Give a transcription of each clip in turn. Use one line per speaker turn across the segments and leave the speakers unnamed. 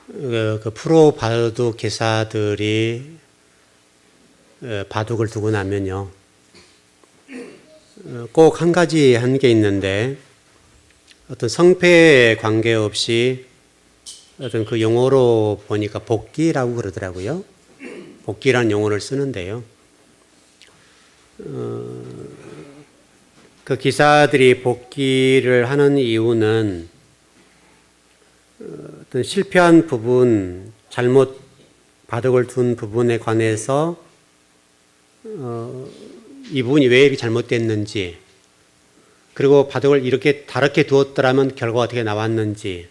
그 프로 바둑 기사들이 바둑을 두고 나면요, 꼭 한 가지 한 게 있는데, 어떤 성패에 관계없이 어떤 그 용어로 보니까 복기라고 그러더라고요. 복기라는 용어를 쓰는데요. 그 기사들이 복기를 하는 이유는 어떤 실패한 부분, 잘못 바둑을 둔 부분에 관해서 이 부분이 왜 이렇게 잘못됐는지, 그리고 바둑을 이렇게 다르게 두었더라면 결과가 어떻게 나왔는지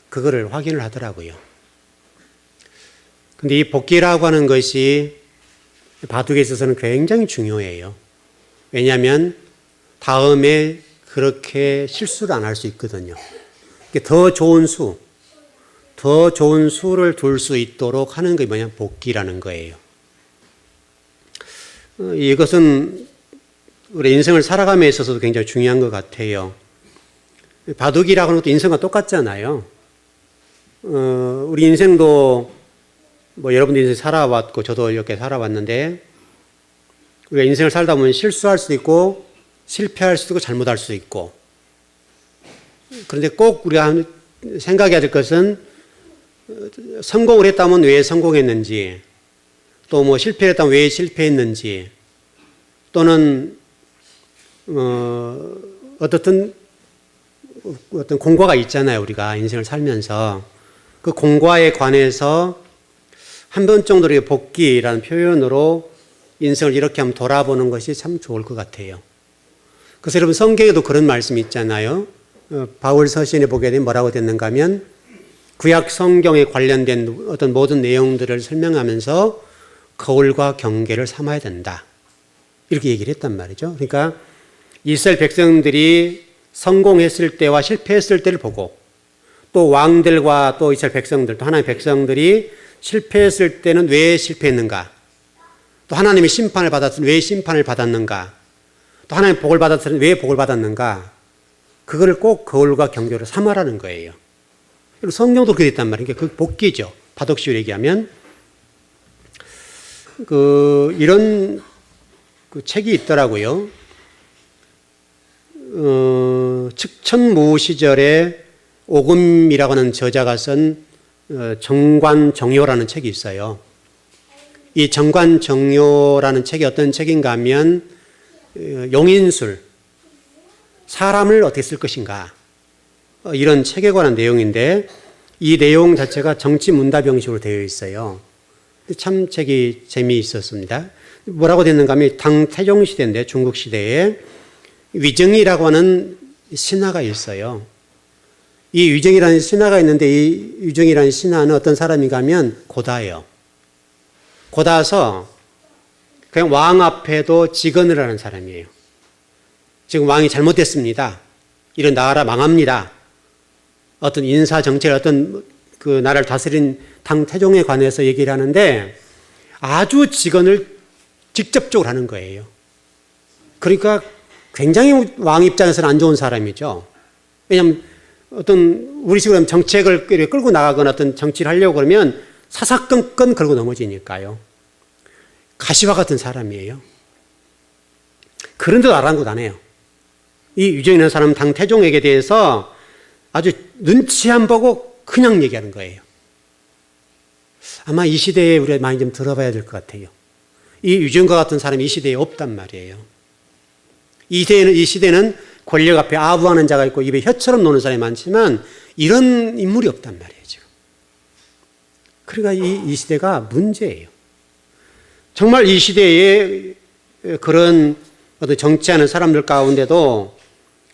그거를 확인을 하더라고요. 근데 이 복기라고 하는 것이 바둑에 있어서는 굉장히 중요해요. 왜냐하면 다음에 그렇게 실수를 안 할 수 있거든요. 더 좋은 수를 둘 수 있도록 하는 게 뭐냐, 복기라는 거예요. 이것은 우리 인생을 살아감에 있어서도 굉장히 중요한 것 같아요. 바둑이라고 하는 것도 인생과 똑같잖아요. 우리 인생도 뭐 여러분들 인생 살아왔고 저도 이렇게 살아왔는데, 우리가 인생을 살다 보면 실수할 수도 있고 실패할 수도 있고 잘못할 수도 있고, 그런데 꼭 우리가 생각해야 될 것은 성공을 했다면 왜 성공했는지, 또 뭐 실패를 했다면 왜 실패했는지, 또는 어떤 공과가 있잖아요. 우리가 인생을 살면서 그 공과에 관해서 한 번 정도의 복기라는 표현으로 인생을 이렇게 한번 돌아보는 것이 참 좋을 것 같아요. 그래서 여러분 성경에도 그런 말씀이 있잖아요. 바울 서신에 보게 되면 뭐라고 됐는가 하면, 구약 성경에 관련된 어떤 모든 내용들을 설명하면서 거울과 경계를 삼아야 된다, 이렇게 얘기를 했단 말이죠. 그러니까 이스라엘 백성들이 성공했을 때와 실패했을 때를 보고, 또 왕들과 또 이스라엘 백성들, 또 하나님의 백성들이 실패했을 때는 왜 실패했는가, 또 하나님의 심판을 받았을 때 왜 심판을 받았는가, 또 하나님의 복을 받았을 때 왜 복을 받았는가, 그거를 꼭 거울과 경계로 삼아라는 거예요. 그리고 성경도 그렇게 됐단 말이에요. 그 복기죠. 바둑식으로 얘기하면. 이런 책이 있더라고요. 측천무 시절에 오금이라고 하는 저자가 쓴 정관정요라는 책이 있어요. 이 정관정요라는 책이 어떤 책인가 하면, 용인술, 사람을 어떻게 쓸 것인가, 이런 책에 관한 내용인데, 이 내용 자체가 정치 문답 형식으로 되어 있어요. 참 책이 재미있었습니다. 뭐라고 됐는가 하면, 당태종 시대인데, 중국 시대에 위정이라고 하는 신하가 있어요. 이 위정이라는 신하가 있는데, 이 위정이라는 신하는 어떤 사람인가 하면 고다예요. 고다서 그냥 왕 앞에도 직언을 하는 사람이에요. 지금 왕이 잘못됐습니다. 이런 나라 망합니다. 어떤 인사 정책, 어떤 그 나라를 다스린 당태종에 관해서 얘기를 하는데, 아주 직언을 직접적으로 하는 거예요. 그러니까 굉장히 왕 입장에서는 안 좋은 사람이죠. 왜냐하면 어떤 우리 식으로 하면 정책을 끌고 나가거나 어떤 정치를 하려고 그러면 사사건건 걸고 넘어지니까요. 가시와 같은 사람이에요. 그런데도 아랑곳 안 해요. 이 유정이라는 사람은 당태종에게 대해서 아주 눈치 안 보고 그냥 얘기하는 거예요. 아마 이 시대에 우리가 많이 좀 들어봐야 될 것 같아요. 이 유정과 같은 사람이 이 시대에 없단 말이에요. 이 시대는 권력 앞에 아부하는 자가 있고 입에 혀처럼 노는 사람이 많지만, 이런 인물이 없단 말이에요, 지금. 그러니까 이 시대가 문제예요. 정말 이 시대에 그런 어떤 정치하는 사람들 가운데도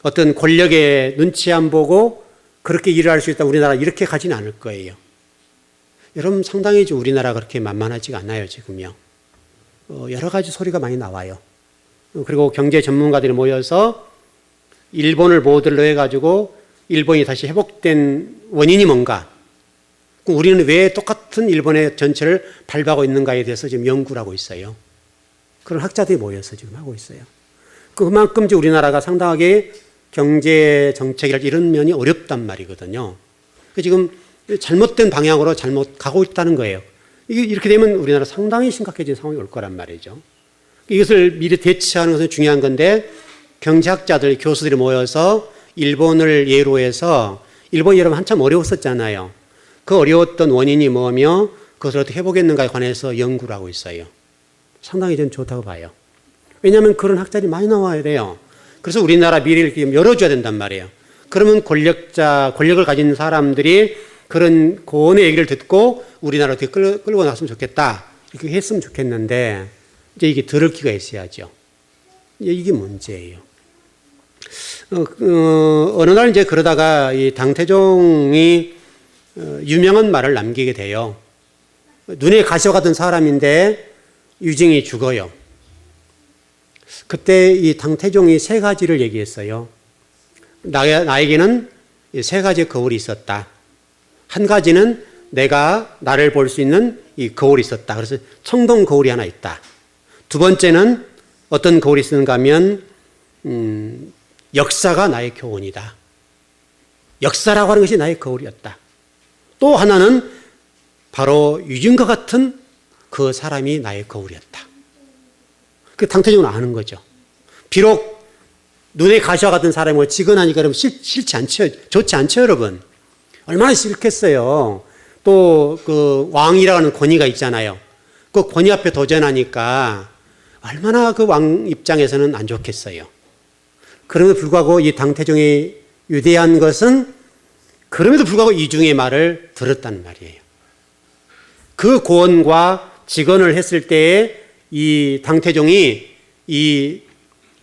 어떤 권력에 눈치 안 보고 그렇게 일을 할 수 있다, 우리나라 이렇게 가지는 않을 거예요. 여러분, 상당히 우리나라가 그렇게 만만하지가 않아요, 지금요. 여러 가지 소리가 많이 나와요. 그리고 경제 전문가들이 모여서 일본을 모델로 해가지고 일본이 다시 회복된 원인이 뭔가, 우리는 왜 똑같은 일본의 전체를 밟아가고 있는가에 대해서 지금 연구를 하고 있어요. 그런 학자들이 모여서 지금 하고 있어요. 그만큼 우리나라가 상당하게 경제 정책이랄 이런 면이 어렵단 말이거든요. 지금 잘못된 방향으로 잘못 가고 있다는 거예요. 이렇게 되면 우리나라 상당히 심각해진 상황이 올 거란 말이죠. 이것을 미리 대처하는 것은 중요한 건데 경제학자들, 교수들이 모여서 일본을 예로 해서 일본이 여러분 한참 어려웠었잖아요. 그 어려웠던 원인이 뭐며 그것을 어떻게 해보겠는가에 관해서 연구를 하고 있어요. 상당히 전 좋다고 봐요. 왜냐하면 그런 학자들이 많이 나와야 돼요. 그래서 우리나라 미래를 열어줘야 된단 말이에요. 그러면 권력을 가진 사람들이 그런 고언의 얘기를 듣고 우리나라 어떻게 끌고 나왔으면 좋겠다. 이렇게 했으면 좋겠는데 이제 이게 들을 기가 있어야죠. 이게 문제예요. 어느 날 이제 그러다가 이 당태종이 유명한 말을 남기게 돼요. 눈에 가시와 같은 사람인데 유증이 죽어요. 그때 이 당태종이 세 가지를 얘기했어요. 나에게는 세 가지의 거울이 있었다. 한 가지는 내가 나를 볼 수 있는 이 거울이 있었다. 그래서 청동 거울이 하나 있다. 두 번째는 어떤 거울이 있었는가 하면 역사가 나의 교훈이다. 역사라고 하는 것이 나의 거울이었다. 또 하나는 바로 유증과 같은 그 사람이 나의 거울이었다. 그 당태종은 아는 거죠. 비록 눈에 가시와 같은 사람을 지근하니까 여러분 싫지 않죠? 좋지 않죠, 여러분? 얼마나 싫겠어요. 또 그 왕이라고 하는 권위가 있잖아요. 그 권위 앞에 도전하니까 얼마나 그 왕 입장에서는 안 좋겠어요. 그럼에도 불구하고 이 당태종이 위대한 것은 그럼에도 불구하고 이중의 말을 들었다는 말이에요. 그 고언과 직언을 했을 때에 이 당태종이 이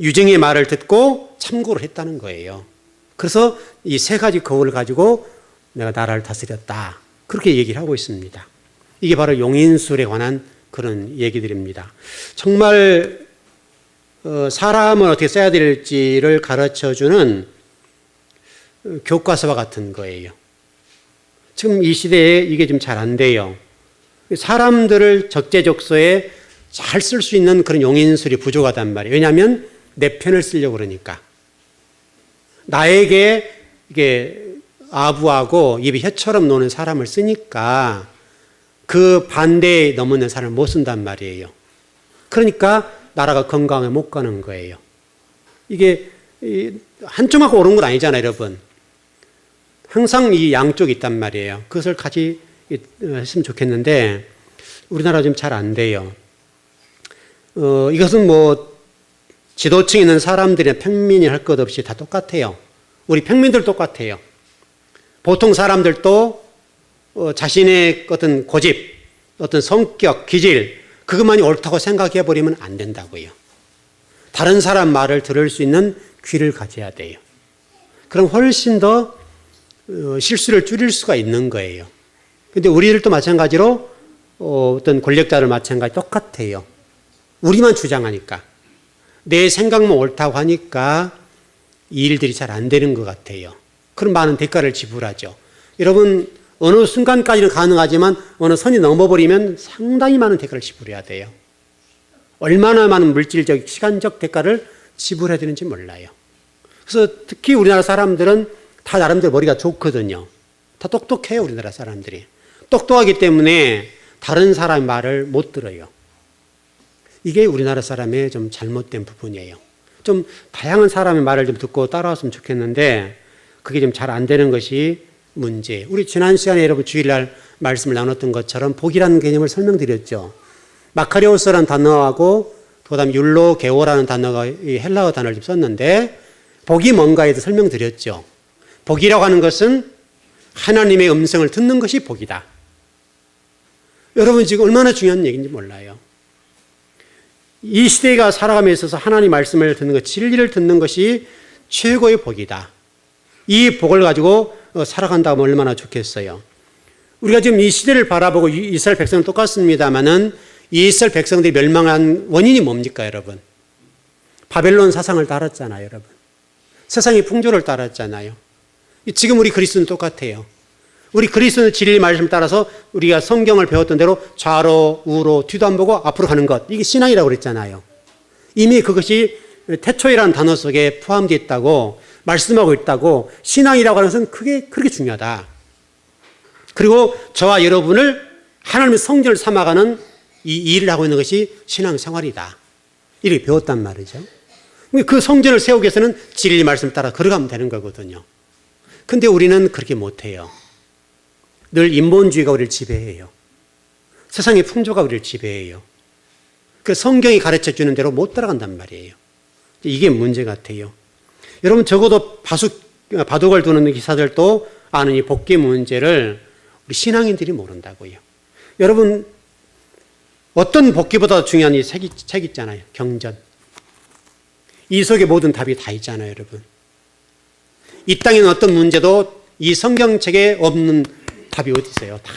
유증의 말을 듣고 참고를 했다는 거예요. 그래서 이 세 가지 거울을 가지고 내가 나라를 다스렸다. 그렇게 얘기를 하고 있습니다. 이게 바로 용인술에 관한 그런 얘기들입니다. 정말 사람을 어떻게 써야 될지를 가르쳐주는 교과서와 같은 거예요. 지금 이 시대에 이게 좀 잘 안 돼요. 사람들을 적재적소에 잘 쓸 수 있는 그런 용인술이 부족하단 말이에요. 왜냐하면 내 편을 쓰려고 그러니까. 나에게 이게 아부하고 입이 혀처럼 노는 사람을 쓰니까 그 반대에 넘어는 사람을 못 쓴단 말이에요. 그러니까 나라가 건강하게 못 가는 거예요. 이게 한쪽만 옳은 건 아니잖아요, 여러분. 항상 이 양쪽이 있단 말이에요. 그것을 같이 했으면 좋겠는데 우리나라 좀 잘 안 돼요. 이것은 뭐 지도층에 있는 사람들이나 평민이 할 것 없이 다 똑같아요. 우리 평민들 똑같아요. 보통 사람들도 자신의 어떤 고집, 어떤 성격, 기질 그것만이 옳다고 생각해 버리면 안 된다고요. 다른 사람 말을 들을 수 있는 귀를 가져야 돼요. 그럼 훨씬 더 실수를 줄일 수가 있는 거예요. 근데 우리들도 마찬가지로 어떤 권력자들 마찬가지 똑같아요. 우리만 주장하니까. 내 생각만 옳다고 하니까 이 일들이 잘 안 되는 것 같아요. 그런 많은 대가를 지불하죠. 여러분 어느 순간까지는 가능하지만 어느 선이 넘어버리면 상당히 많은 대가를 지불해야 돼요. 얼마나 많은 물질적, 시간적 대가를 지불해야 되는지 몰라요. 그래서 특히 우리나라 사람들은 다 나름대로 머리가 좋거든요. 다 똑똑해요, 우리나라 사람들이. 똑똑하기 때문에 다른 사람의 말을 못 들어요. 이게 우리나라 사람의 좀 잘못된 부분이에요. 좀 다양한 사람의 말을 좀 듣고 따라왔으면 좋겠는데 그게 좀 잘 안 되는 것이 문제예요. 우리 지난 시간에 여러분 주일날 말씀을 나눴던 것처럼 복이라는 개념을 설명드렸죠. 마카리오스라는 단어하고 그다음에 율로게오라는 단어가 이 헬라어 단어를 좀 썼는데 복이 뭔가에 대해서 설명드렸죠. 복이라고 하는 것은 하나님의 음성을 듣는 것이 복이다. 여러분 지금 얼마나 중요한 얘기인지 몰라요. 이 시대가 살아감에 있어서 하나님 말씀을 듣는 것, 진리를 듣는 것이 최고의 복이다. 이 복을 가지고 살아간다면 얼마나 좋겠어요. 우리가 지금 이 시대를 바라보고 이스라엘 백성은 똑같습니다만은 이스라엘 백성들이 멸망한 원인이 뭡니까, 여러분? 바벨론 사상을 따랐잖아요, 여러분. 세상의 풍조를 따랐잖아요. 지금 우리 그리스도는 똑같아요. 우리 그리스도는 진리 말씀을 따라서 우리가 성경을 배웠던 대로 좌로 우로 뒤도 안 보고 앞으로 가는 것, 이게 신앙이라고 그랬잖아요. 이미 그것이 태초이라는 단어 속에 포함되어 있다고 말씀하고 있다고. 신앙이라고 하는 것은 그게 그렇게 중요하다. 그리고 저와 여러분을 하나님의 성전을 삼아가는 이 일을 하고 있는 것이 신앙생활이다. 이렇게 배웠단 말이죠. 그 성전을 세우기 위해서는 진리 말씀을 따라 걸어가면 되는 거거든요. 근데 우리는 그렇게 못해요. 늘 인본주의가 우리를 지배해요. 세상의 풍조가 우리를 지배해요. 그 성경이 가르쳐 주는 대로 못 따라간단 말이에요. 이게 문제 같아요. 여러분 적어도 바둑을 두는 기사들도 아는 이 복귀 문제를 우리 신앙인들이 모른다고요. 여러분 어떤 복귀보다 중요한 이 책 있잖아요. 경전. 이 속에 모든 답이 다 있잖아요, 여러분. 이 땅에는 어떤 문제도 이 성경책에 없는 답이 어디 있어요? 다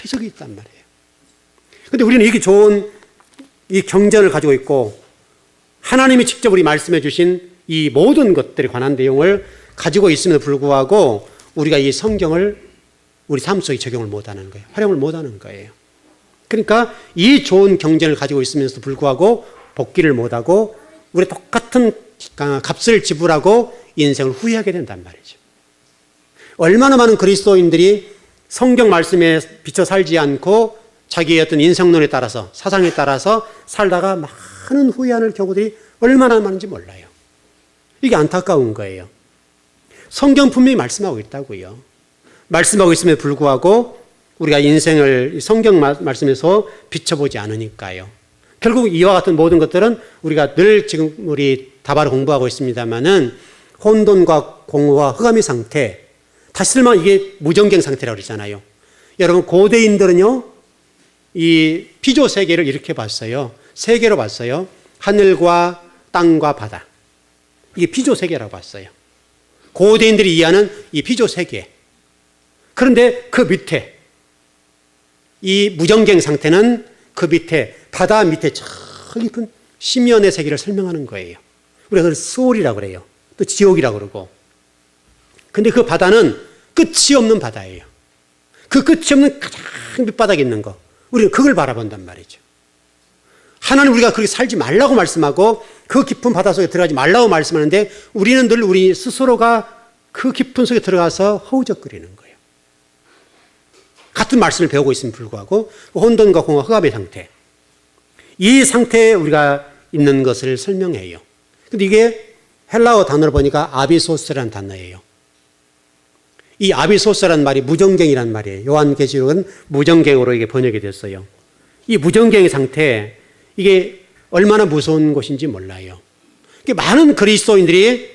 이 속에 있단 말이에요. 그런데 우리는 이게 좋은 이 경전을 가지고 있고 하나님이 직접 우리 말씀해 주신 이 모든 것들에 관한 내용을 가지고 있음에도 불구하고 우리가 이 성경을 우리 삶 속에 적용을 못하는 거예요. 활용을 못하는 거예요. 그러니까 이 좋은 경전을 가지고 있으면서도 불구하고 복귀를 못하고 우리 똑같은 값을 지불하고 인생을 후회하게 된단 말이죠. 얼마나 많은 그리스도인들이 성경 말씀에 비춰 살지 않고 자기의 어떤 인생론에 따라서 사상에 따라서 살다가 많은 후회하는 경우들이 얼마나 많은지 몰라요. 이게 안타까운 거예요. 성경 분명히 말씀하고 있다고요. 말씀하고 있음에도 불구하고 우리가 인생을 성경 말씀에서 비춰보지 않으니까요. 결국 이와 같은 모든 것들은 우리가 늘 지금 우리 다바를 공부하고 있습니다만은 혼돈과 공허와 흑암의 상태, 다시 설명 이게 무정경 상태라고 그러잖아요. 여러분 고대인들은요, 이 피조 세계를 이렇게 봤어요. 세 개로 봤어요. 하늘과 땅과 바다. 이게 피조 세계라고 봤어요. 고대인들이 이해하는 이 피조 세계. 그런데 그 밑에 이 무정경 상태는 그 밑에 바다 밑에 저 깊은 심연의 세계를 설명하는 거예요. 우리가 그걸 스올이라고 그래요. 또 지옥이라고 그러고. 근데 그 바다는 끝이 없는 바다예요. 그 끝이 없는 가장 밑바닥에 있는 거. 우리는 그걸 바라본단 말이죠. 하나님 우리가 그렇게 살지 말라고 말씀하고 그 깊은 바다 속에 들어가지 말라고 말씀하는데 우리는 늘 우리 스스로가 그 깊은 속에 들어가서 허우적거리는 거예요. 같은 말씀을 배우고 있음에 불구하고 혼돈과 공허 흑암의 상태. 이 상태에 우리가 있는 것을 설명해요. 근데 이게 헬라어 단어를 보니까 아비소스라는 단어예요. 이 아비소스라는 말이 무정경이라는 말이에요. 요한계시록은 무정경으로 이게 번역이 됐어요. 이 무정경의 상태, 이게 얼마나 무서운 곳인지 몰라요. 많은 그리스도인들이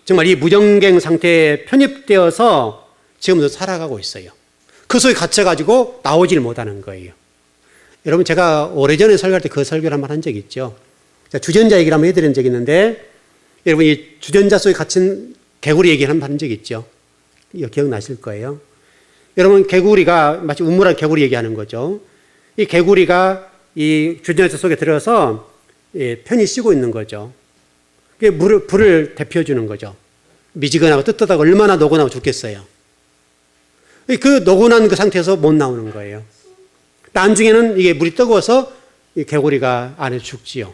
정말 이 무정경 상태에 편입되어서 지금도 살아가고 있어요. 그 속에 갇혀가지고 나오질 못하는 거예요. 여러분 제가 오래전에 설교할 때 그 설교를 한번 한 적이 있죠. 주전자 얘기를 한번 해드린 적이 있는데 여러분 이 주전자 속에 갇힌 개구리 얘기를 한번 한 적이 있죠. 이거 기억나실 거예요. 여러분 개구리가 마치 우물한 개구리 얘기하는 거죠. 이 개구리가 이 주전자 속에 들어서 편히 쉬고 있는 거죠. 불을 데펴주는 거죠. 미지근하고 뜨뜻하고 얼마나 노곤하고 죽겠어요. 그 노곤한 그 상태에서 못 나오는 거예요. 나중에는 이게 물이 뜨거워서 이 개구리가 안에 죽지요.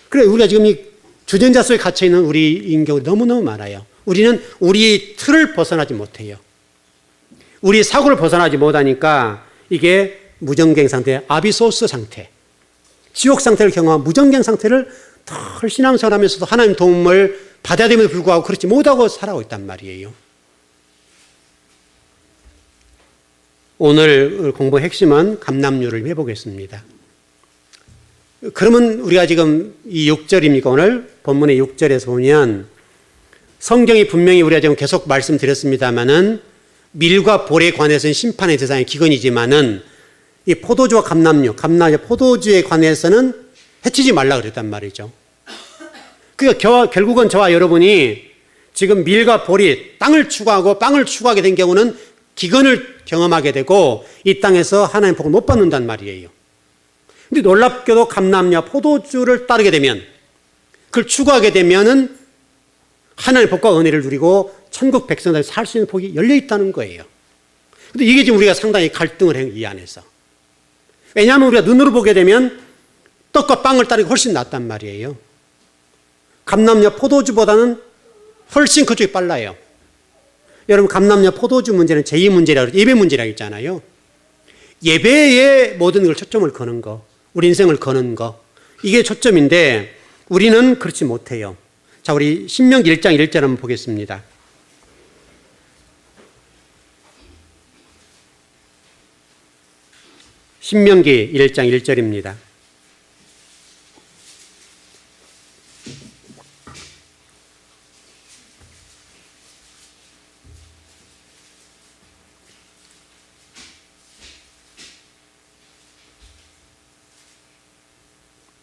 그래 우리가 지금 이 주전자 속에 갇혀 있는 우리인 경우 너무너무 많아요. 우리는 우리 틀을 벗어나지 못해요. 우리 사고를 벗어나지 못하니까 이게 무정경 상태, 아비소스 상태, 지옥 상태를 경험한 무정경 상태를 덜 신앙생활하면서도 하나님 도움을 받아야 됨에도 불구하고 그렇지 못하고 살아오고 있단 말이에요. 오늘 공부의 핵심은 감람류를 해보겠습니다. 그러면 우리가 지금 이 6절입니까? 오늘 본문의 6절에서 보면 성경이 분명히 우리가 지금 계속 말씀드렸습니다만은 밀과 볼에 관해서는 심판의 대상의 기근이지만은 이 포도주와 감람류, 포도주에 관해서는 해치지 말라 그랬단 말이죠. 그러니까 결국은 저와 여러분이 지금 밀과 볼이 땅을 추구하고 빵을 추구하게 된 경우는 기근을 경험하게 되고 이 땅에서 하나님의 복을 못 받는단 말이에요. 근데 놀랍게도 감람류와 포도주를 따르게 되면 그걸 추구하게 되면은 하나님의 복과 은혜를 누리고 천국 백성들이 살 수 있는 복이 열려 있다는 거예요. 근데 이게 지금 우리가 상당히 갈등을 해요, 이 안에서. 왜냐하면 우리가 눈으로 보게 되면 떡과 빵을 따르기 훨씬 낫단 말이에요. 감람류와 포도주보다는 훨씬 그쪽이 빨라요. 여러분 감람녀 포도주 문제는 제2 문제라고 그러죠. 예배 문제라고 했잖아요. 예배에 모든 걸 초점을 거는 거, 우리 인생을 거는 거, 이게 초점인데 우리는 그렇지 못해요. 자, 우리 신명기 1장 1절 한번 보겠습니다. 신명기 1장 1절입니다.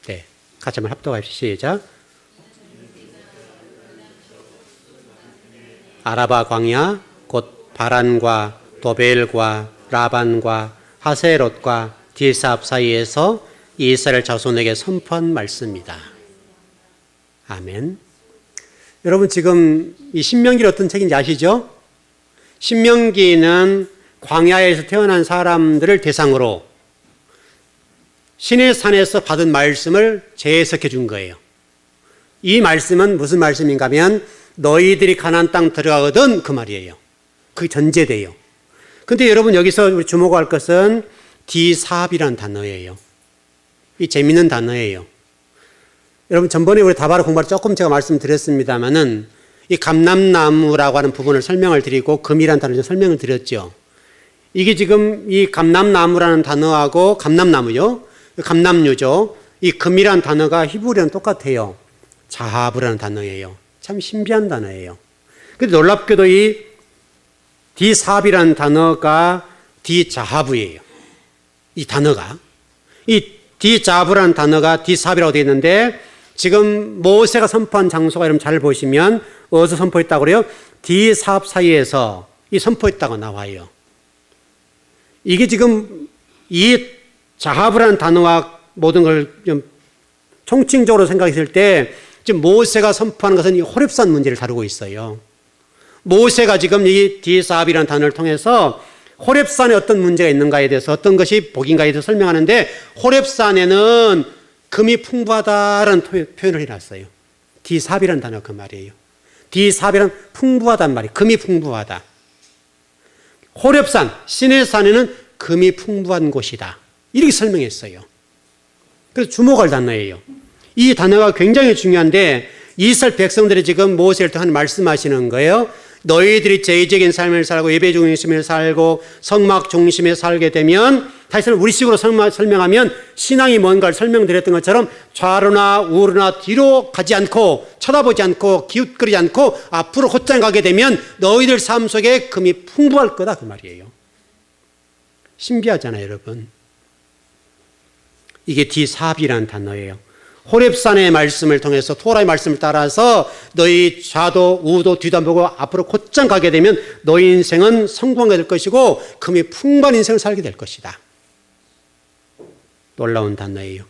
네, 같이 한번 합독합시다. 시작. 아라바 광야 곧 바란과 도벨과 라반과 하세롯과 디사압 사이에서 이스라엘 자손에게 선포한 말씀이다. 아멘. 여러분 지금 이 신명기는 어떤 책인지 아시죠? 신명기는 광야에서 태어난 사람들을 대상으로 신의 산에서 받은 말씀을 재해석해 준 거예요. 이 말씀은 무슨 말씀인가 하면 너희들이 가나안 땅 들어가거든 그 말이에요. 그게 전제돼요. 근데 여러분 여기서 우리 주목할 것은 디사압이라는 단어예요. 이 재밌는 단어예요. 여러분 전번에 우리 다바라 공부할 조금 제가 말씀드렸습니다만은 이 감람나무라고 하는 부분을 설명을 드리고 금이라는 단어를 설명을 드렸죠. 이게 지금 이 감람나무라는 단어하고 감람나무요. 감람류죠. 이 금이라는 단어가 히브리랑 똑같아요. 자하브라는 단어예요. 참 신비한 단어예요. 근데 놀랍게도 이 디사압이라는 단어가 디자하브예요. 이 단어가. 이 디자하브라는 단어가 디사압이라고 되어 있는데 지금 모세가 선포한 장소가 여러분 잘 보시면 어디서 선포했다고 그래요? 디사압 사이에서 이 선포했다고 나와요. 이게 지금 이 자하브라는 단어와 모든 걸 좀 총칭적으로 생각했을 때 지금 모세가 선포하는 것은 이 호렙산 문제를 다루고 있어요. 모세가 지금 이 디사압이라는 단어를 통해서 호렙산에 어떤 문제가 있는가에 대해서 어떤 것이 복인가에 대해서 설명하는데 호렙산에는 금이 풍부하다라는 표현을 해놨어요. 디사압이라는 단어가 그 말이에요. 디사압이란 풍부하단 말이에요. 금이 풍부하다. 호렙산, 신의 산에는 금이 풍부한 곳이다. 이렇게 설명했어요. 그래서 주목할 단어예요. 이 단어가 굉장히 중요한데 이스라엘 백성들이 지금 모세를 통해 말씀하시는 거예요. 너희들이 제의적인 삶을 살고 예배 중심에 살고 성막 중심에 살게 되면 다시 우리식으로 설명하면 신앙이 뭔가를 설명드렸던 것처럼 좌로나 우로나 뒤로 가지 않고 쳐다보지 않고 기웃거리지 않고 앞으로 곧장 가게 되면 너희들 삶 속에 금이 풍부할 거다 그 말이에요. 신비하잖아요 여러분. 이게 디사압이라는 단어예요. 호렙산의 말씀을 통해서 토라의 말씀을 따라서 너희 좌도 우도 뒤도 안 보고 앞으로 곧장 가게 되면 너희 인생은 성공하게 될 것이고 금이 풍부한 인생을 살게 될 것이다. 놀라운 단어예요.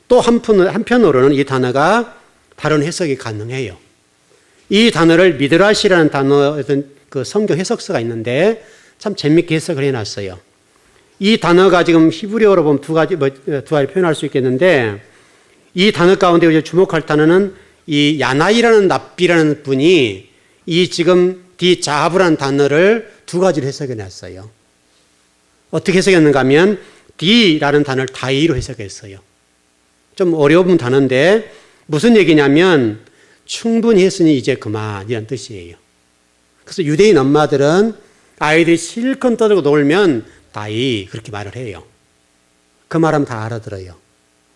또 한편으로는 이 단어가 다른 해석이 가능해요. 이 단어를 미드라시라는 단어의 그 성경 해석서가 있는데 참 재밌게 해석을 해놨어요. 이 단어가 지금 히브리어로 보면 두 가지 표현할 수 있겠는데 이 단어 가운데 이제 주목할 단어는 이 야나이라는 납비라는 분이 이 지금 디자하브라는 단어를 두 가지로 해석해 놨어요. 어떻게 해석했는가 하면 디라는 단어를 다이로 해석했어요. 좀 어려운 단어인데 무슨 얘기냐면 충분히 했으니 이제 그만이란 뜻이에요. 그래서 유대인 엄마들은 아이들이 실컷 떠들고 놀면 다이 그렇게 말을 해요. 그 말하면 다 알아들어요.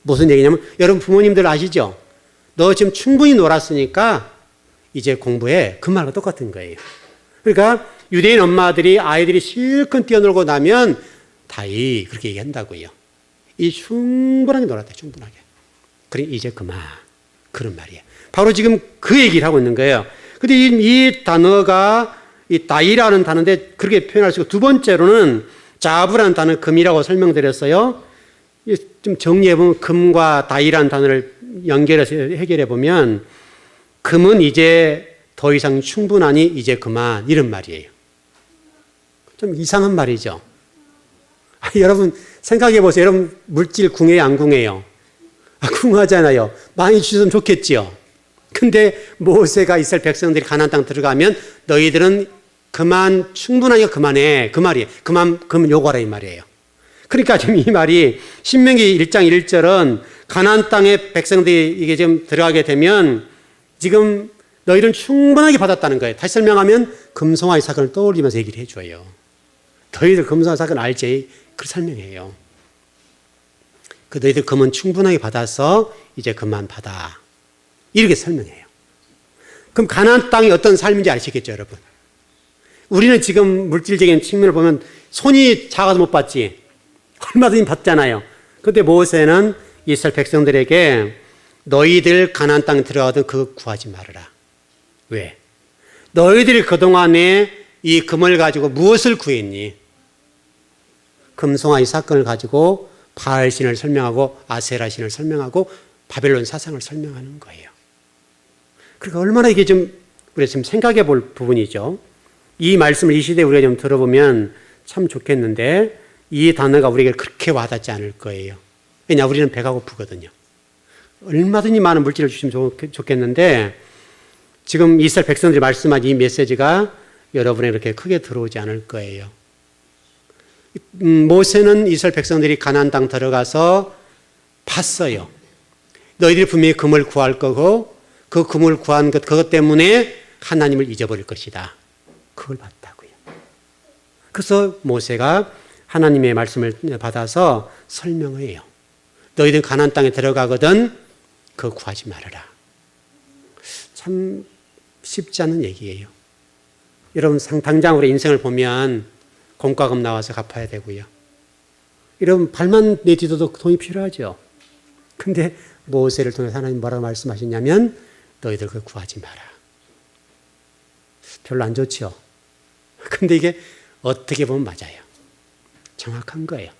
무슨 얘기냐면 여러분 부모님들 아시죠? 너 지금 충분히 놀았으니까 이제 공부해. 그 말과 똑같은 거예요. 그러니까 유대인 엄마들이 아이들이 실컷 뛰어놀고 나면 다이 그렇게 얘기한다고요. 이 충분하게 놀았다. 충분하게. 그래 이제 그만. 그런 말이에요. 바로 지금 그 얘기를 하고 있는 거예요. 근데 이 단어가 이 다이라는 단어인데 그렇게 표현할 수 있고 두 번째로는 자부라는 단어 금이라고 설명드렸어요. 좀 정리해보면 금과 다이라는 단어를 연결해서 해결해보면 금은 이제 더 이상 충분하니 이제 그만 이런 말이에요. 좀 이상한 말이죠. 여러분 생각해보세요. 여러분 물질 궁해요 안 궁해요? 궁하잖아요. 많이 주셨으면 좋겠지요. 근데 모세가 이스라엘 백성들이 가나안 땅 들어가면 너희들은 그만 충분하니까 그만해. 그 말이에요. 그만 요구하라 이 말이에요. 그러니까 지금 이 말이 신명기 1장 1절은 가나안 땅의 백성들이 이게 지금 들어가게 되면 지금 너희는 충분하게 받았다는 거예요. 다시 설명하면 금송아지 사건을 떠올리면서 얘기를 해줘요. 너희들 금송아지 사건 알지? 그렇게 설명해요. 그 너희들 금은 충분하게 받아서 이제 그만 받아. 이렇게 설명해요. 그럼 가나안 땅이 어떤 삶인지 아시겠죠, 여러분? 우리는 지금 물질적인 측면을 보면 손이 작아서 못 받지. 얼마든지 받잖아요. 그때 모세는 이스라엘 백성들에게 너희들 가나안 땅에 들어가든 그거 구하지 말아라. 왜? 너희들이 그동안에 이 금을 가지고 무엇을 구했니? 금송아지 사건을 가지고 바알 신을 설명하고 아세라 신을 설명하고 바벨론 사상을 설명하는 거예요. 그러니까 얼마나 이게 좀 우리가 지금 생각해 볼 부분이죠. 이 말씀을 이 시대에 우리가 좀 들어보면 참 좋겠는데 이 단어가 우리에게 그렇게 와닿지 않을 거예요. 왜냐, 우리는 배가 고프거든요. 얼마든지 많은 물질을 주시면 좋겠는데 지금 이스라엘 백성들이 말씀한 이 메시지가 여러분에게 그렇게 크게 들어오지 않을 거예요. 모세는 이스라엘 백성들이 가나안 땅 들어가서 봤어요. 너희들이 분명히 금을 구할 거고 그 금을 구한 그것 때문에 하나님을 잊어버릴 것이다. 그걸 봤다고요. 그래서 모세가 하나님의 말씀을 받아서 설명해요. 너희들 가나안 땅에 들어가거든 그거 구하지 말아라. 참 쉽지 않은 얘기예요. 여러분 당장 우리 인생을 보면 공과금 나와서 갚아야 되고요. 여러분 발만 내딛어도 돈이 필요하죠. 근데 모세를 통해서 하나님 뭐라고 말씀하셨냐면 너희들 그거 구하지 마라. 별로 안 좋죠. 근데 이게 어떻게 보면 맞아요. 정확한 거예요.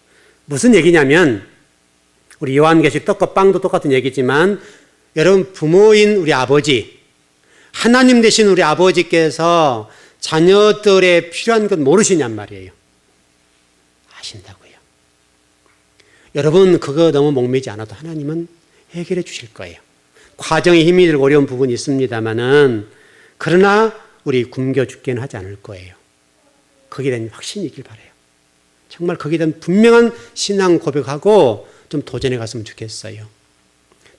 무슨 얘기냐면 우리 요한계시 떡과 빵도 똑같은 얘기지만 여러분 부모인 우리 아버지, 하나님 되신 우리 아버지께서 자녀들의 필요한 것 모르시냔 말이에요. 아신다고요. 여러분 그거 너무 목매지 않아도 하나님은 해결해 주실 거예요. 과정에 힘이 들고 어려운 부분이 있습니다만은 그러나 우리 굶겨 죽게는 하지 않을 거예요. 거기에 대한 확신이 있길 바라요. 정말 거기에 대한 분명한 신앙 고백하고 좀 도전해 갔으면 좋겠어요.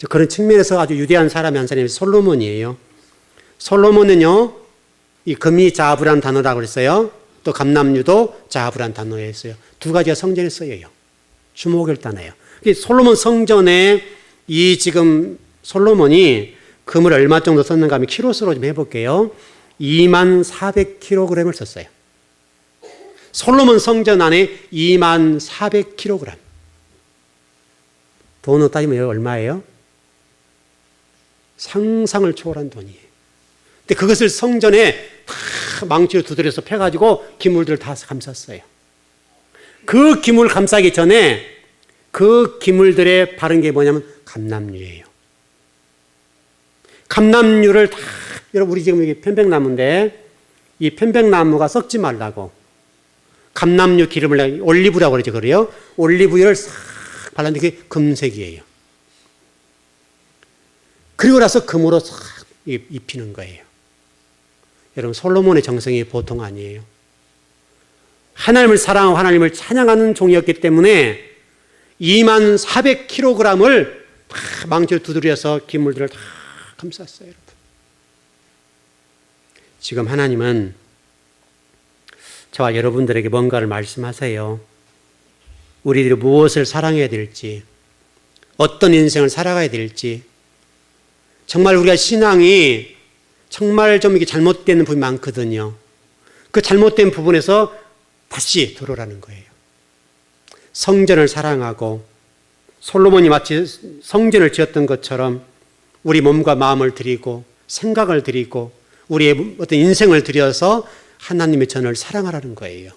그런 측면에서 아주 유대한 사람이 한 사람이 솔로몬이에요. 솔로몬은요, 이 금이 자합이라는 단어라고 그랬어요. 또 감람유도 자합이라는 단어였어요. 두 가지가 성전에 쓰여요. 주목할 단어예요. 솔로몬 성전에 이 지금 솔로몬이 금을 얼마 정도 썼는가 하면 키로수로 좀 해볼게요. 24,000kg을 썼어요. 솔로몬 성전 안에 24,000kg. 돈으로 따지면 얼마예요? 상상을 초월한 돈이에요. 근데 그것을 성전에 다 망치로 두드려서 펴가지고 기물들을 다 감쌌어요. 그 기물 감싸기 전에 그 기물들에 바른 게 뭐냐면 감람유예요. 감람유를 다, 여러분 우리 지금 여기 편백나무인데 이 편백나무가 썩지 말라고 감람유 기름을 올리브라고 그러죠. 그래요? 올리브유를 싹 발랐는데 그게 금색이에요. 그리고 나서 금으로 싹 입히는 거예요. 여러분 솔로몬의 정성이 보통 아니에요. 하나님을 사랑하고 하나님을 찬양하는 종이었기 때문에 24,000kg을 다 망치로 두드려서 기물들을 다 감쌌어요. 여러분. 지금 하나님은 저와 여러분들에게 뭔가를 말씀하세요. 우리들이 무엇을 사랑해야 될지, 어떤 인생을 살아가야 될지, 정말 우리가 신앙이 정말 좀 이게 잘못되는 부분이 많거든요. 그 잘못된 부분에서 다시 들어오라는 거예요. 성전을 사랑하고 솔로몬이 마치 성전을 지었던 것처럼 우리 몸과 마음을 드리고 생각을 드리고 우리의 어떤 인생을 들여서 하나님의 전을 사랑하라는 거예요.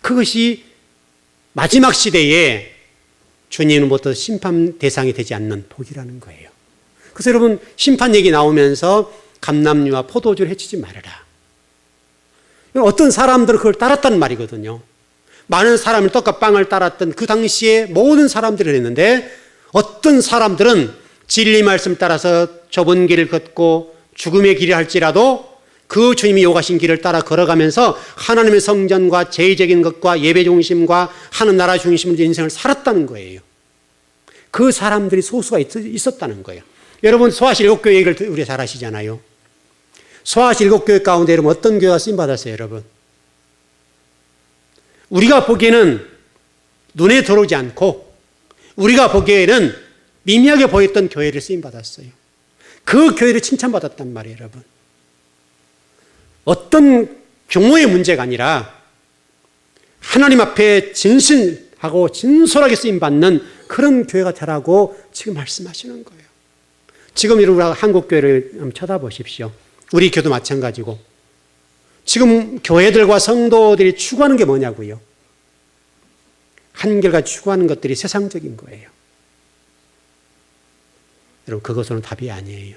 그것이 마지막 시대에 주님으로부터 심판 대상이 되지 않는 복이라는 거예요. 그래서 여러분 심판 얘기 나오면서 감람유와 포도주를 해치지 말아라. 어떤 사람들은 그걸 따랐단 말이거든요. 많은 사람을 떡과 빵을 따랐던 그 당시에 모든 사람들이 했는데 어떤 사람들은 진리 말씀 따라서 좁은 길을 걷고 죽음의 길을 할지라도 그 주님이 요구하신 길을 따라 걸어가면서 하나님의 성전과 제의적인 것과 예배 중심과 하는 나라 중심으로 인생을 살았다는 거예요. 그 사람들이 소수가 있었다는 거예요. 여러분 소아시 7교회 얘기를 우리 잘 아시잖아요. 소아시 7교회 가운데 여러분 어떤 교회가 쓰임받았어요, 여러분? 우리가 보기에는 눈에 들어오지 않고 우리가 보기에는 미미하게 보였던 교회를 쓰임받았어요. 그 교회를 칭찬받았단 말이에요, 여러분. 어떤 규모의 문제가 아니라 하나님 앞에 진실하고 진솔하게 쓰임받는 그런 교회가 되라고 지금 말씀하시는 거예요. 지금 여러분 한국교회를 쳐다보십시오. 우리 교도 마찬가지고 지금 교회들과 성도들이 추구하는 게 뭐냐고요. 한결같이 추구하는 것들이 세상적인 거예요. 여러분 그것은 답이 아니에요.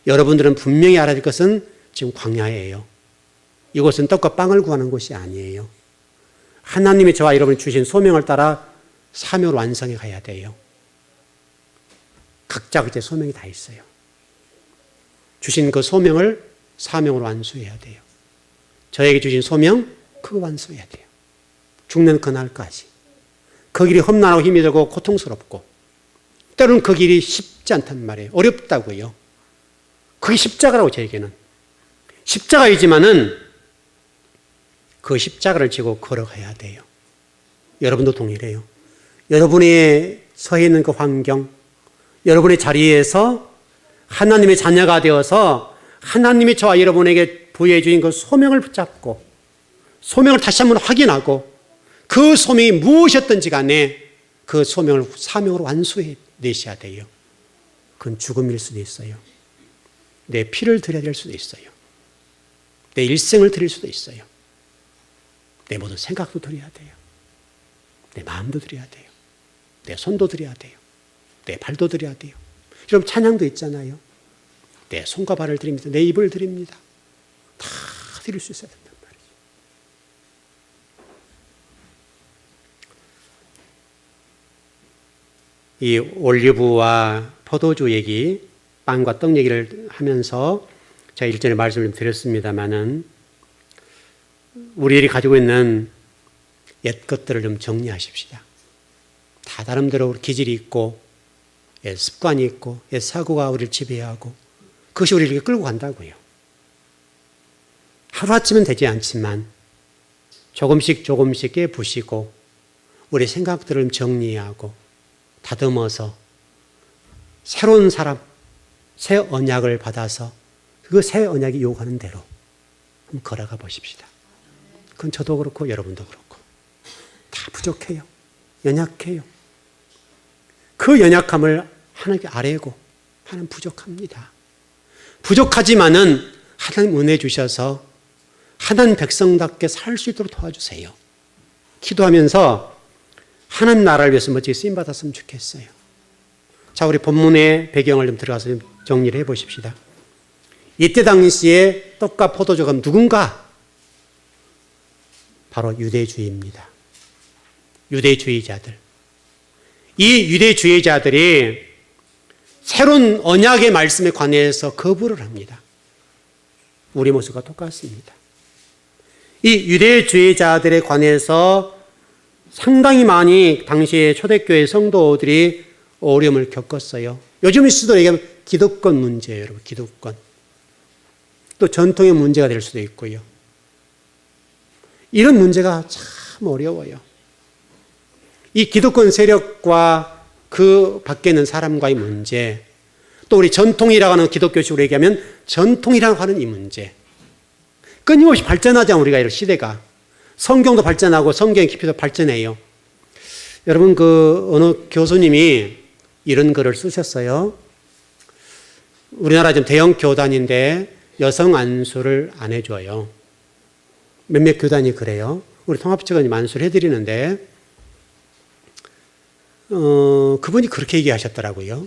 여러분들은 분명히 알아야 될 것은 지금 광야예요. 이곳은 떡과 빵을 구하는 곳이 아니에요. 하나님이 저와 여러분이 주신 소명을 따라 사명을 완성해 가야 돼요. 각자 그때 소명이 다 있어요. 주신 그 소명을 사명으로 완수해야 돼요. 저에게 주신 소명 그거 완수해야 돼요. 죽는 그날까지. 그 길이 험난하고 힘이 들고 고통스럽고 때로는 그 길이 쉽지 않단 말이에요. 어렵다고요. 그게 십자가라고 저에게는. 십자가이지만은 그 십자가를 지고 걸어가야 돼요. 여러분도 동일해요. 여러분이 서 있는 그 환경, 여러분의 자리에서 하나님의 자녀가 되어서 하나님이 저와 여러분에게 부여해 주신 그 소명을 붙잡고 소명을 다시 한번 확인하고 그 소명이 무엇이었든지 간에 그 소명을 사명으로 완수해 내셔야 돼요. 그건 죽음일 수도 있어요. 내 피를 드려야 될 수도 있어요. 내 일생을 드릴 수도 있어요. 내 모든 생각도 드려야 돼요. 내 마음도 드려야 돼요. 내 손도 드려야 돼요. 내 발도 드려야 돼요. 여러분 찬양도 있잖아요. 내 손과 발을 드립니다. 내 입을 드립니다. 다 드릴 수 있어야 된단 말이죠. 이 올리브와 포도주 얘기, 빵과 떡 얘기를 하면서 제가 일전에 말씀을 좀 드렸습니다마는 우리들이 가지고 있는 옛 것들을 좀 정리하십시다. 다 나름대로 기질이 있고 옛 습관이 있고 옛 사고가 우리를 지배하고 그것이 우리를 이렇게 끌고 간다고요. 하루아침은 되지 않지만 조금씩 깨부시고 우리 생각들을 정리하고 다듬어서 새로운 사람, 새 언약을 받아서 그 새 언약이 요구하는 대로 한번 걸어가 보십시다. 그건 저도 그렇고 여러분도 그렇고 다 부족해요. 연약해요. 그 연약함을 하나님께 아뢰고 하나님 부족합니다. 부족하지만은 하나님 은혜 주셔서 하나님 백성답게 살 수 있도록 도와주세요. 기도하면서 하나님 나라를 위해서 멋지게 쓰임받았으면 좋겠어요. 자, 우리 본문의 배경을 좀 들어가서 좀 정리를 해 보십시다. 이때 당시에 떡과 포도주가 누군가? 바로 유대주의입니다. 유대주의자들. 이 유대주의자들이 새로운 언약의 말씀에 관해서 거부를 합니다. 우리 모습과 똑같습니다. 이 유대주의자들에 관해서 상당히 많이 당시의 초대교회 성도들이 어려움을 겪었어요. 요즘 시대로 얘기하면 기득권 문제예요, 여러분. 기득권. 또 전통의 문제가 될 수도 있고요. 이런 문제가 참 어려워요. 이 기득권 세력과 그 밖에 있는 사람과의 문제, 또 우리 전통이라고 하는 기독교식으로 얘기하면 전통이라고 하는 이 문제. 끊임없이 발전하자, 우리가 이런 시대가. 성경도 발전하고 성경의 깊이도 발전해요. 여러분, 어느 교수님이 이런 글을 쓰셨어요. 우리나라 지금 대형 교단인데 여성 안수를 안 해줘요. 몇몇 교단이 그래요. 우리 통합측은 안수를 해드리는데, 그분이 그렇게 얘기하셨더라고요.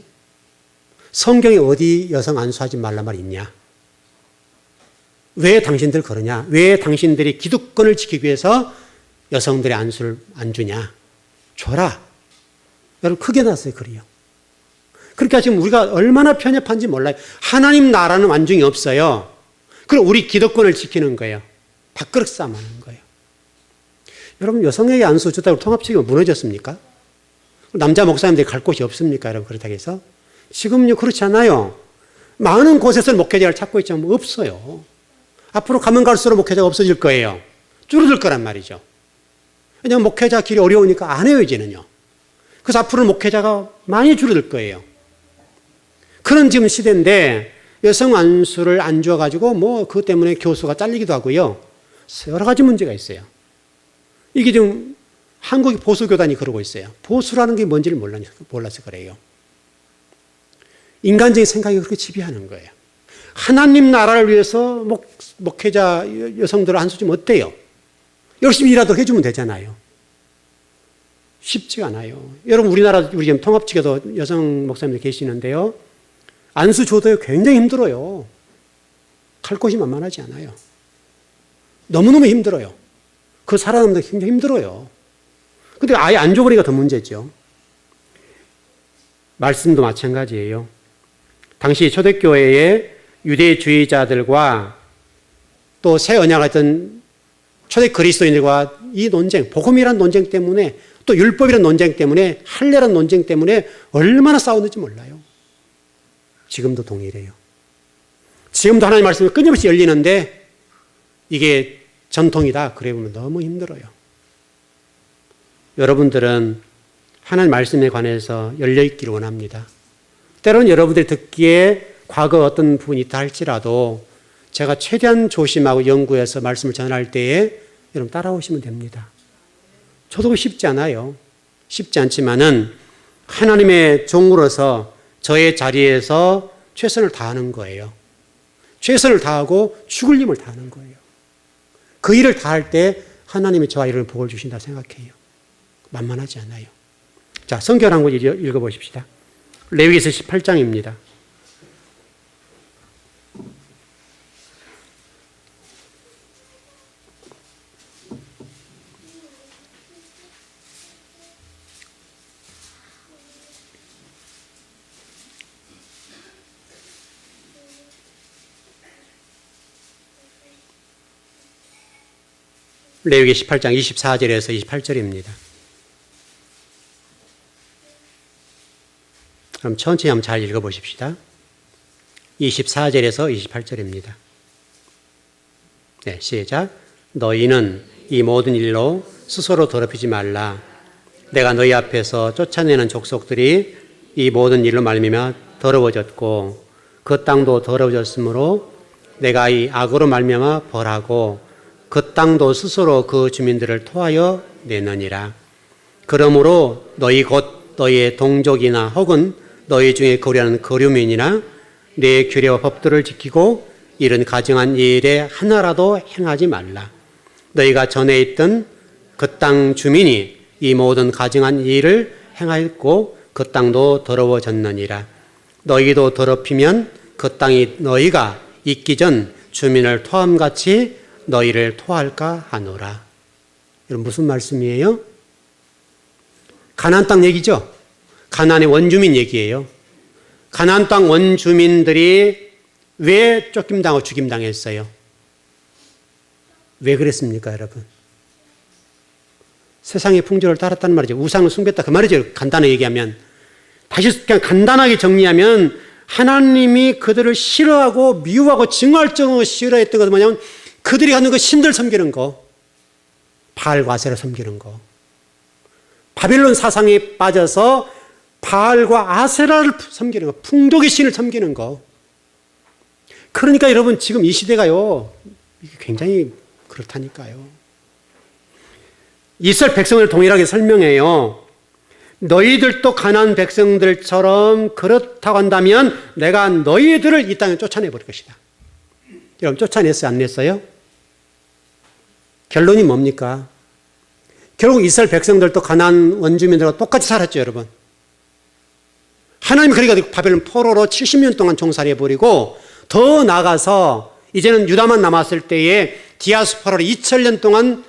성경에 어디 여성 안수하지 말란 말 있냐? 왜 당신들 그러냐? 왜 당신들이 기득권을 지키기 위해서 여성들의 안수를 안 주냐? 줘라. 여러분, 크게 났어요, 글이요. 그러니까 지금 우리가 얼마나 편협한지 몰라요. 하나님 나라는 완중이 없어요. 그리고 우리 기득권을 지키는 거예요. 밥그릇 싸움하는 거예요. 여러분, 여성에게 안수 주다고 통합체계가 무너졌습니까? 남자 목사님들이 갈 곳이 없습니까? 여러분, 그렇다고 해서? 지금요, 그렇지 않아요. 많은 곳에서 목회자를 찾고 있지만 없어요. 앞으로 가면 갈수록 목회자가 없어질 거예요. 줄어들 거란 말이죠. 왜냐하면 목회자 길이 어려우니까 안 해요, 이제는요. 그래서 앞으로는 목회자가 많이 줄어들 거예요. 그런 지금 시대인데 여성 안수를 안 줘가지고 뭐 그것 때문에 교수가 잘리기도 하고요. 여러 가지 문제가 있어요. 이게 지금 한국의 보수교단이 그러고 있어요. 보수라는 게 뭔지를 몰라서 그래요. 인간적인 생각이 그렇게 지배하는 거예요. 하나님 나라를 위해서 목회자 여성들을 안수 주면 어때요? 열심히 일하도록 해주면 되잖아요. 쉽지가 않아요. 여러분, 우리 지금 통합측에도 여성 목사님들 계시는데요. 안수 줘도요, 굉장히 힘들어요. 갈 곳이 만만하지 않아요. 너무너무 힘들어요. 그 살아남는 게 굉장히 힘들어요. 근데 아예 안 줘버리기가 더 문제죠. 말씀도 마찬가지예요. 당시 초대교회의 유대주의자들과 또 새 언약했던 초대 그리스도인들과 이 논쟁, 복음이라는 논쟁 때문에 또 율법이라는 논쟁 때문에 할례라는 논쟁 때문에 얼마나 싸웠는지 몰라요. 지금도 동일해요. 지금도 하나님의 말씀이 끊임없이 열리는데 이게 전통이다. 그래 보면 너무 힘들어요. 여러분들은 하나님 말씀에 관해서 열려있기를 원합니다. 때로는 여러분들이 듣기에 과거 어떤 부분이 있다 할지라도 제가 최대한 조심하고 연구해서 말씀을 전할 때에 여러분 따라오시면 됩니다. 저도 쉽지 않아요. 쉽지 않지만은 하나님의 종으로서 저의 자리에서 최선을 다하는 거예요. 최선을 다하고 죽을 힘을 다하는 거예요. 그 일을 다할 때 하나님이 저와 이런 복을 주신다 생각해요. 만만하지 않아요. 자, 성경 한 권 읽어보십시다. 레위기서 18장입니다. 레위기 18장 24절에서 28절입니다. 그럼 천천히 한번 잘 읽어보십시다. 24절에서 28절입니다. 네, 시작. 너희는 이 모든 일로 스스로 더럽히지 말라. 내가 너희 앞에서 쫓아내는 족속들이 이 모든 일로 말미암아 더러워졌고 그 땅도 더러워졌으므로 내가 이 악으로 말미암아 벌하고 그 땅도 스스로 그 주민들을 토하여 내느니라. 그러므로 너희 곧 너희의 동족이나 혹은 너희 중에 거류하는 거류민이나 내 규례와 법들을 지키고 이런 가증한 일에 하나라도 행하지 말라. 너희가 전에 있던 그 땅 주민이 이 모든 가증한 일을 행하였고 그 땅도 더러워졌느니라. 너희도 더럽히면 그 땅이 너희가 있기 전 주민을 토함같이 너희를 토할까 하노라. 여러분, 무슨 말씀이에요? 가나안 땅 얘기죠? 가나안의 원주민 얘기예요. 가나안 땅 원주민들이 왜 쫓김당하고 죽임당했어요? 왜 그랬습니까, 여러분? 세상의 풍조를 따랐다는 말이죠. 우상을 숭배했다 그 말이죠. 간단하게 얘기하면. 다시 그냥 간단하게 정리하면 하나님이 그들을 싫어하고 미워하고 증오할 정도로 싫어했던 것은 뭐냐면 그들이 하는 그 신들 섬기는 거, 바알과 아세라 섬기는 거. 바빌론 사상에 빠져서 바알과 아세라를 섬기는 거, 풍족의 신을 섬기는 거. 그러니까 여러분 지금 이 시대가요, 이게 굉장히 그렇다니까요. 이스라엘 백성을 동일하게 설명해요. 너희들도 가나안 백성들처럼 그렇다고 한다면 내가 너희들을 이 땅에 쫓아내버릴 것이다. 여러분 쫓아냈어요? 안 냈어요? 결론이 뭡니까? 결국 이스라엘 백성들도 가나안 원주민들과 똑같이 살았죠, 여러분. 하나님이 그러니까 바벨론 포로로 70년 동안 종살이해버리고 더 나아가서 이제는 유다만 남았을 때에 디아스포라로 2000년 동안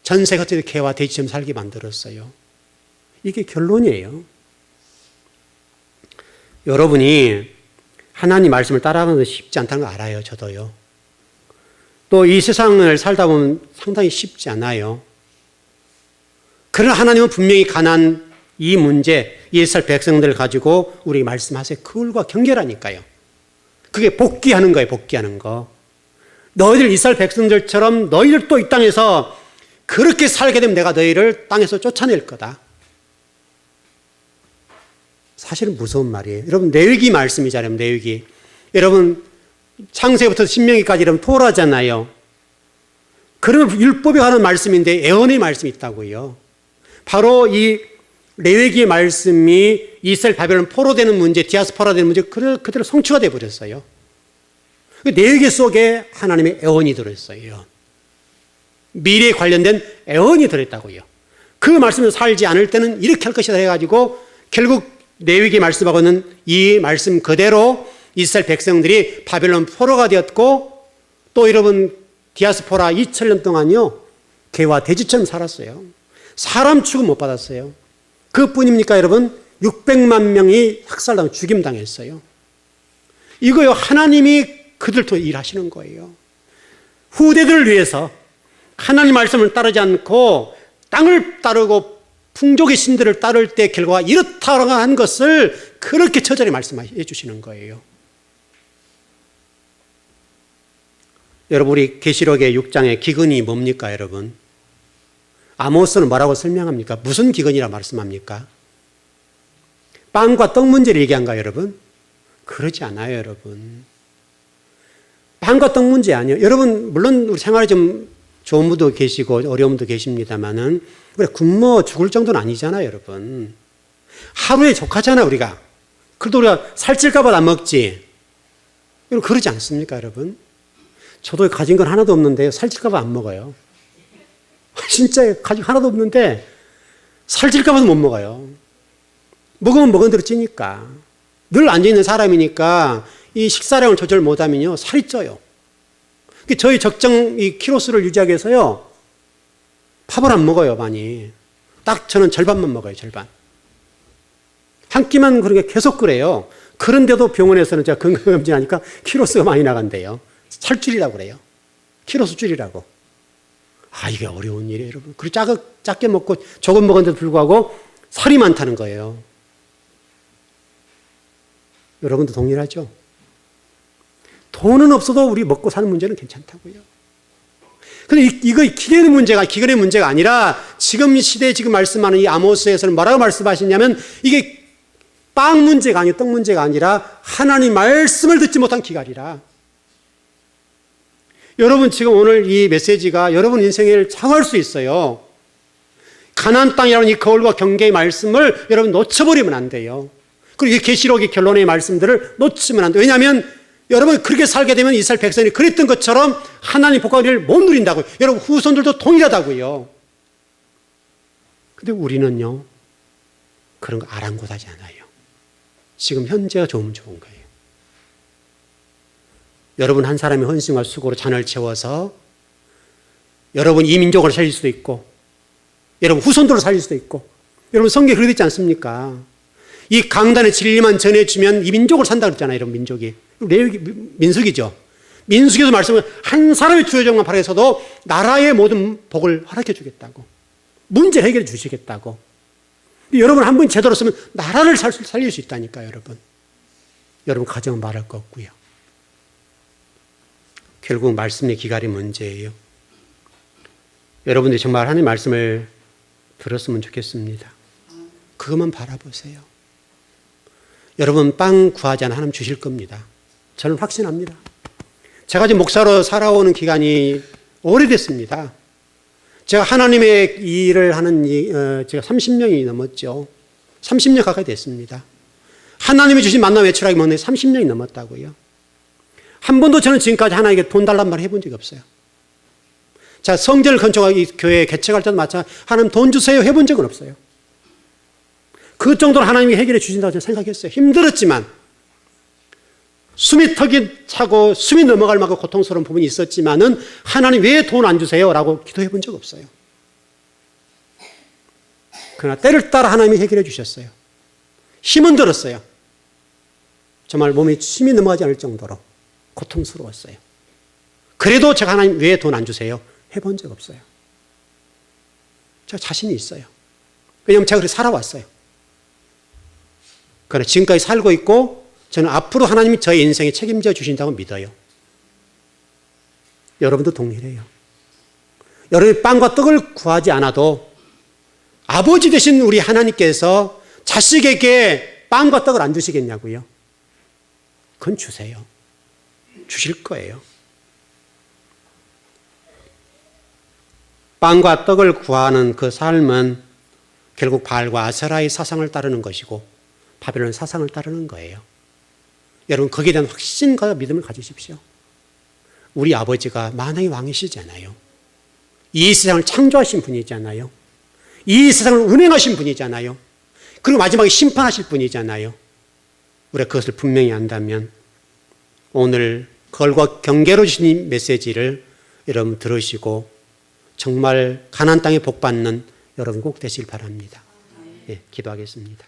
전세 흩어진 개와 돼지처럼 살게 만들었어요. 이게 결론이에요. 여러분이 하나님 말씀을 따라가는 것이 쉽지 않다는 거 알아요, 저도요. 또 이 세상을 살다 보면 상당히 쉽지 않아요. 그러나 하나님은 분명히 가난 이 문제, 이스라엘 백성들을 가지고 우리에게 말씀하세요. 그걸과 경계라니까요. 그게 복귀하는 거예요. 복귀하는 거. 너희들 이스라엘 백성들처럼 너희들 또 이 땅에서 그렇게 살게 되면 내가 너희를 땅에서 쫓아낼 거다. 사실은 무서운 말이에요. 여러분 레위기 말씀이잖아요. 레위기. 여러분 창세기부터 신명기까지 이러면 토라잖아요. 그러면 율법에 관한 말씀인데 애언의 말씀이 있다고요. 바로 이 레위기의 말씀이 이스라엘 바벨론 포로되는 문제, 디아스포라 되는 문제 그대로 성취가 되어 버렸어요. 레위기 속에 하나님의 애언이 들어있어요. 미래에 관련된 애언이 들어있다고요. 그 말씀을 살지 않을 때는 이렇게 할 것이다 해가지고 결국 레위기 말씀하고는 이 말씀 그대로 이스라엘 백성들이 바벨론 포로가 되었고 또 여러분 디아스포라 2000년 동안요 개와 돼지처럼 살았어요. 사람 취급 못 받았어요. 그뿐입니까 여러분? 600만 명이 학살당하고 죽임당했어요. 이거요 하나님이 그들 통해 일하시는 거예요. 후대들을 위해서 하나님 말씀을 따르지 않고 땅을 따르고 풍족의 신들을 따를 때 결과가 이렇다고 한 것을 그렇게 처절히 말씀해 주시는 거예요. 여러분 우리 계시록의 6장의 기근이 뭡니까 여러분? 아모스는 뭐라고 설명합니까? 무슨 기근이라 말씀합니까? 빵과 떡 문제를 얘기한가요 여러분? 그러지 않아요 여러분. 빵과 떡 문제 아니에요. 여러분 물론 우리 생활에 좀 좋은 분도 계시고 어려운 분도 계십니다만은 그래 굶어 죽을 정도는 아니잖아요 여러분. 하루에 족하잖아 우리가. 그래도 우리가 살찔까 봐 안 먹지. 여러분 그러지 않습니까 여러분? 저도 가진 건 하나도 없는데 살찔까 봐 안 먹어요. 진짜 가진 하나도 없는데 살찔까 봐도 못 먹어요. 먹으면 먹은 대로 찌니까. 늘 앉아있는 사람이니까 이 식사량을 조절 못하면요 살이 쪄요. 저희 적정 이 키로수를 유지하기 위해서요 밥을 안 먹어요 많이. 딱 저는 절반만 먹어요 절반. 한 끼만 그렇게 계속 그래요. 그런데도 병원에서는 제가 건강검진하니까 키로수가 많이 나간대요. 살줄이라고 그래요. 키로수 줄이라고. 아 이게 어려운 일이에요 여러분. 그리고 작게 먹고 조금 먹었는데도 불구하고 살이 많다는 거예요. 여러분도 동일하죠? 돈은 없어도 우리 먹고 사는 문제는 괜찮다고요. 근데 이거 기근의 문제가 아니라 지금 이 시대에 지금 말씀하는 이 아모스에서는 뭐라고 말씀하시냐면 이게 빵 문제가 아니고 떡 문제가 아니라 하나님 말씀을 듣지 못한 기갈이라. 여러분 지금 오늘 이 메시지가 여러분 인생을 창할 수 있어요. 가나안 땅이라는 이 거울과 경계의 말씀을 여러분 놓쳐버리면 안 돼요. 그리고 이 계시록의 결론의 말씀들을 놓치면 안 돼요. 왜냐하면 여러분이 그렇게 살게 되면 이스라엘 백성이 그랬던 것처럼 하나님 복광을 못 누린다고요. 여러분 후손들도 동일하다고요. 근데 우리는요 그런 거 아랑곳하지 않아요. 지금 현재가 좋으면 좋은 거예요. 여러분 한 사람의 헌신과 수고로 잔을 채워서 여러분 이 민족을 살릴 수도 있고 여러분 후손들을 살릴 수도 있고 여러분 성경에 그렇게 있지 않습니까? 이 강단의 진리만 전해주면 이 민족을 산다 그랬잖아요. 여러분 민족이. 민수기죠. 민수기에서 말씀을 한 사람의 주여정만 바라서도 나라의 모든 복을 허락해 주겠다고. 문제를 해결해 주시겠다고. 여러분 한 분이 제대로 쓰면 나라를 살릴 수 있다니까요. 여러분. 여러분 가정은 말할 거 없고요. 결국 말씀의 기갈이 문제예요. 여러분들이 정말 하나님의 말씀을 들었으면 좋겠습니다. 그것만 바라보세요. 여러분 빵 구하지 않아 하나님 주실 겁니다. 저는 확신합니다. 제가 지금 목사로 살아오는 기간이 오래됐습니다. 제가 하나님의 일을 하는 제가 30년이 넘었죠. 30년 가까이 됐습니다. 하나님이 주신 만나 외출하기 먹는 30년이 넘었다고요. 한 번도 저는 지금까지 하나님께 돈 달란 말 해본 적이 없어요. 자, 성전을 건축하기 교회 개척할 때도 마찬가지 하나님 돈 주세요 해본 적은 없어요. 그 정도로 하나님이 해결해 주신다고 저는 생각했어요. 힘들었지만 숨이 턱이 차고 숨이 넘어갈 만큼 고통스러운 부분이 있었지만은 하나님 왜 돈 안 주세요? 라고 기도해 본 적 없어요. 그러나 때를 따라 하나님이 해결해 주셨어요. 힘은 들었어요. 정말 몸에 힘이 넘어가지 않을 정도로 고통스러웠어요. 그래도 제가 하나님 왜 돈 안 주세요? 해본 적 없어요. 제가 자신이 있어요. 왜냐하면 제가 그렇게 살아왔어요. 그러나 지금까지 살고 있고 저는 앞으로 하나님이 저의 인생에 책임져 주신다고 믿어요. 여러분도 동일해요. 여러분이 빵과 떡을 구하지 않아도 아버지 되신 우리 하나님께서 자식에게 빵과 떡을 안 주시겠냐고요? 그건 주세요. 주실 거예요. 빵과 떡을 구하는 그 삶은 결국 바알과 아세라의 사상을 따르는 것이고 바벨론 사상을 따르는 거예요. 여러분 거기에 대한 확신과 믿음을 가지십시오. 우리 아버지가 만왕의 왕이시잖아요. 이 세상을 창조하신 분이잖아요. 이 세상을 운행하신 분이잖아요. 그리고 마지막에 심판하실 분이잖아요. 우리가 그것을 분명히 안다면 오늘 걸과 경계로 주신 이 메시지를 여러분 들으시고 정말 가나안 땅에 복 받는 여러분 꼭 되시길 바랍니다. 예, 기도하겠습니다.